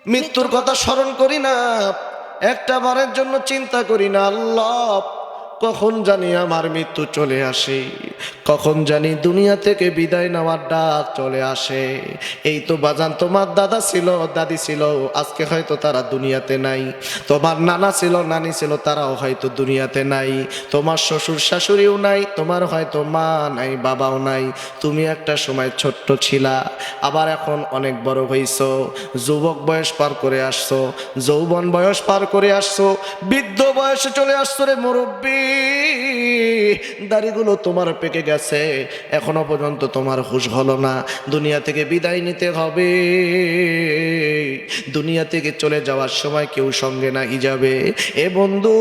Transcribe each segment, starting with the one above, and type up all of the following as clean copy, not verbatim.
মৃত্যুর কথা স্মরণ করি না, একটা বারের জন্য চিন্তা করি না আল্লাহ কখন জানি আমার মৃত্যু চলে আসে, কখন জানি দুনিয়া থেকে বিদায় নেওয়ার ডাক চলে আসে। এই তো বাজান তোমার দাদা ছিল, দাদি ছিল, আজকে হয়তো তারা দুনিয়াতে নাই। তোমার নানা ছিল, নানি ছিল, তারাও হয়তো দুনিয়াতে নাই। তোমার শ্বশুর শাশুড়িও নাই, তোমার হয়তো মা নাই, বাবাও নাই। তুমি একটা সময় ছোট্ট ছিলা, আবার এখন অনেক বড় হইছো, যুবক বয়স পার করে আসছো, যৌবন বয়স পার করে আসছো, বৃদ্ধ বয়সে চলে আসছো রে মুরব্বী। দাড়িগুলো তোমার পেকে গেছে, এখনো পর্যন্ত তোমার হুঁশ হলো না। দুনিয়া থেকে বিদায় নিতে হবে, দুনিয়া থেকে চলে যাওয়ার সময় কেউ সঙ্গে নাই যাবে। এ বন্ধু,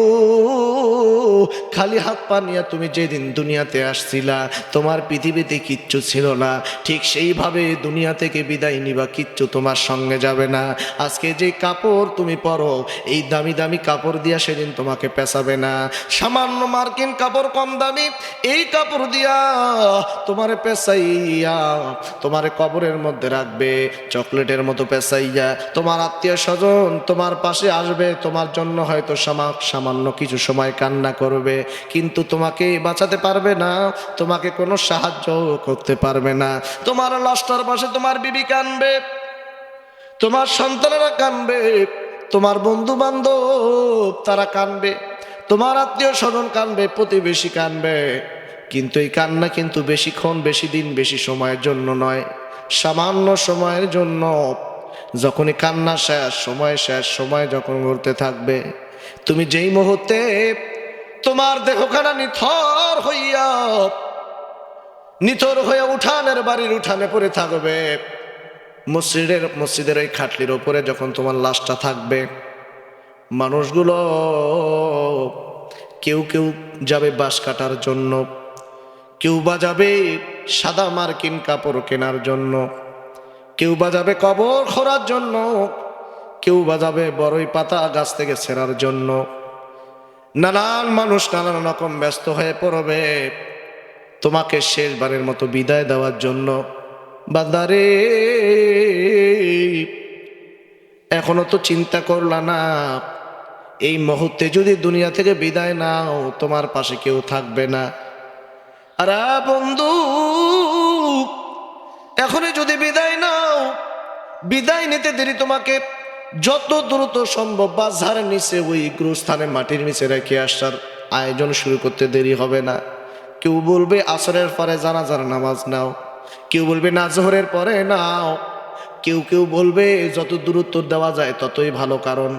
খালি হাত পা নিয়ে তুমি যেদিন দুনিয়াতে আসছিলা, তোমার পৃথিবীতে কিচ্ছু ছিল না, ঠিক সেইভাবে দুনিয়া থেকে বিদায় নিবা, কিচ্ছু তোমার সঙ্গে যাবে না। আজকে যে কাপড় তুমি পরো, এই দামি দামি কাপড় দিয়া সেদিন তোমাকে পেঁচাবে না। সামান্য মার্কিন কাপড় কম দামি, এই কাপড় দিয়া তোমারে পেঁচাইয়া তোমারে কবরের মধ্যে রাখবে, চকলেটের মতো পেঁচাইয়া। তোমার আত্মীয় স্বজন তোমার পাশে আসবে, তোমার জন্য হয়তো সামান্য কিছু সময় কান্না করবে, কিন্তু তোমাকে বাঁচাতে পারবে না, তোমাকে কোনো সাহায্য করতে পারবে না। তোমার লাশটার পাশে তোমার বিবি কানবে, তোমার সন্তানেরা কানবে, তোমার বন্ধু বান্ধব তারা কানবে, তোমার আত্মীয় স্বজন কানবে, প্রতিবেশী কানবে। কিন্তু এই কান্না কিন্তু বেশিক্ষণ, বেশি দিন, বেশি সময়ের জন্য নয়, সামান্য সময়ের জন্য। যখনই কান্না শেষ, সময় শেষ, সময় যখন ঘুরতে থাকবে, তুমি যেই মুহূর্তে তোমার দেহখানা নিথর হইয়া উঠানের বাড়ির উঠানে পড়ে থাকবে, মসজিদের ওই খাটলির ওপরে যখন তোমার লাশটা থাকবে, মানুষগুলো কেউ কেউ যাবে বাঁশ কাটার জন্য, কেউ বা যাবে সাদা মার্কিন কাপড় কেনার জন্য, কেউ বা যাবে কবর খোঁড়ার জন্য, কেউ বা যাবে বড়ই পাতা গাছ থেকে ছেঁড়ার জন্য। নানান মানুষ নানান রকম ব্যস্ত হয়ে পড়বে তোমাকে শেষবারের মতো বিদায় দেওয়ার জন্য। বান্দারে, এখনো তো চিন্তা করলা না, এই মুহূর্তে যদি দুনিয়া থেকে বিদায় নাও, তোমার পাশে কেউ থাকবে না। আর বন্ধু, এখনই যদি বিদায় নাও, বিদায় নিতে দেরি, তোমাকে যত দ্রুত সম্ভব বাজারের নিচে ওই গুরুস্থানে মাটির নিচে রেখে আসার আয়োজন শুরু করতে দেরি হবে না। কেউ বলবে আসরের পরে জানাজার নামাজ নাও, কেউ বলবে না জোহরের পরে নাও, কেউ কেউ বলবে যত দ্রুত দেওয়া যায় ততই ভালো, কারণ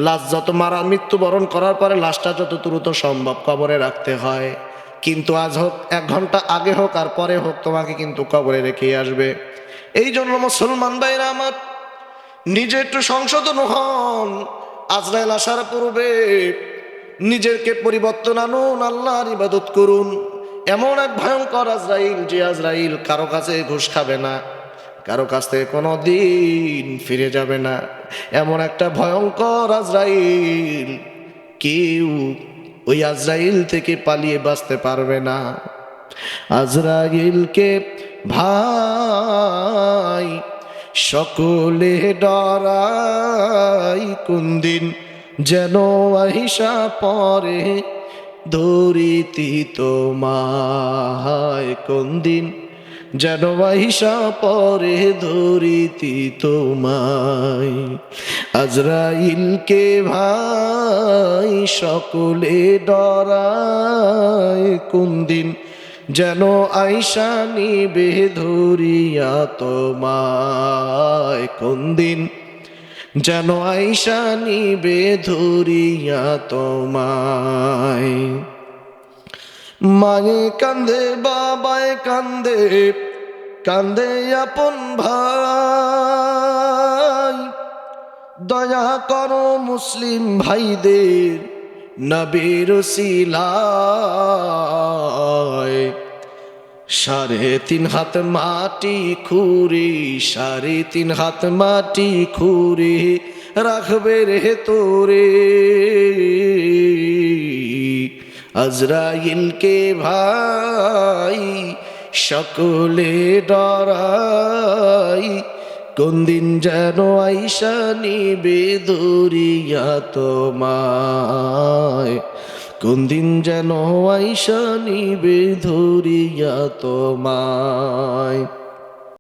লাশ যত মৃত্যুবরণ করার পরে লাশটা যত দ্রুত সম্ভব কবরে রাখতে হয়। কিন্তু আজ হোক, 1 ঘন্টা আগে হোক আর পরে হোক, তোমাকে কিন্তু কবরে রেখে আসবে। এই জন্য মুসলমান ভাইরা আমার, নিজে একটু সংশোধন হন। আজরাইল আসার পূর্বে নিজেকে পরিবর্তন আনুন, আল্লাহর ইবাদত করুন। এমন এক ভয়ঙ্কর আজরাইল, যে আজরাইল কারো কাছে ঘুষ খাবে না, কারো কাছ থেকে কোনো দিন ফিরে যাবে না। এমন একটা ভয়ঙ্কর আজরাইল, কেউ ওই আজরাইল থেকে পালিয়ে বাঁচতে পারবে না। আজরাইলকে ভাই সকলে ডরাই, কোন দিন যেন আহিসা পরে ধরিতি তোমায়, কোন দিন যেন আহিসা পরে ধরিতি তোমায়। আজরাইলকে ভাই সকলে ডরায়, কোন দিন যেন আইসা নিবে ধরিয়া তোমায়, কোন দিন যেন আইসা নিবে ধরিয়া তোমায়। মায়ে কান্দে, বাবায় কান্দে, কান্দে আপন ভাই, দয়া করো মুসলিম ভাইদের নবীর উসিলায়। 3.5 হাত মাটি খুঁড়ি, 3.5 হাত মাটি খুঁড়ি রাখবে রে তোরে। আজরাইলকে ভাই সকলে ডরাই, কোন দিন যেন আইসা নিবে ধরিয়া তোমায়, কোন দিন যেন আইসা নিবে ধরিয়া তোমায়।